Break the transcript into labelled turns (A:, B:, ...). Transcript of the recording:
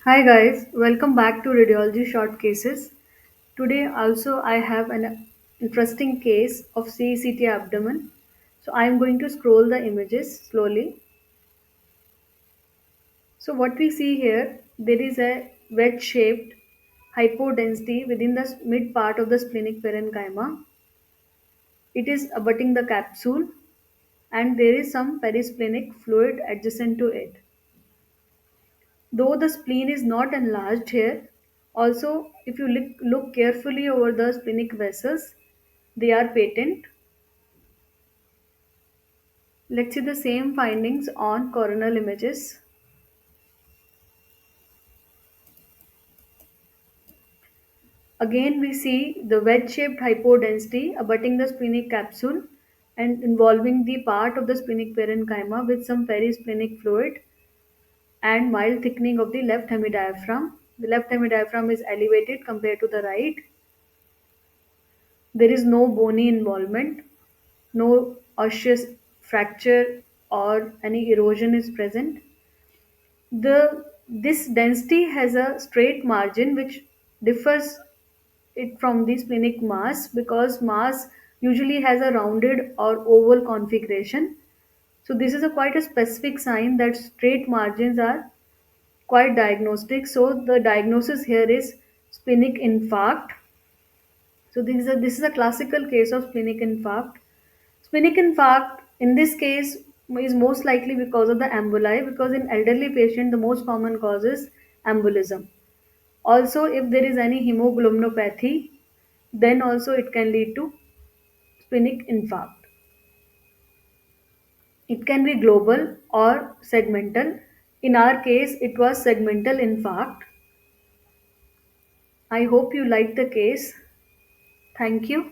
A: Hi guys, welcome back to Radiology Short Cases. Today also I have an interesting case of CECT abdomen. So I am going to scroll the images slowly. So what we see here, there is a wedge-shaped hypodensity within the mid part of the splenic parenchyma. It is abutting the capsule and there is some perisplenic fluid adjacent to it. Though the spleen is not enlarged here, also if you look carefully over the splenic vessels, they are patent. Let's see the same findings on coronal images. Again, we see the wedge-shaped hypodensity abutting the splenic capsule and involving the part of the splenic parenchyma with some perisplenic fluid and mild thickening of the left hemidiaphragm. The left hemidiaphragm is elevated compared to the right. There is no bony involvement, no osseous fracture or any erosion is present. This density has a straight margin which differs it from the splenic mass because mass usually has a rounded or oval configuration. So this is a quite a specific sign that straight margins are quite diagnostic. So the diagnosis here is splenic infarct. So this is a classical case of splenic infarct. Splenic infarct in this case is most likely because of the emboli because in elderly patient the most common cause is embolism. Also if there is any hemoglobinopathy then also it can lead to splenic infarct. It can be global or segmental. In our case it was segmental infarct. I hope you liked the case. Thank you.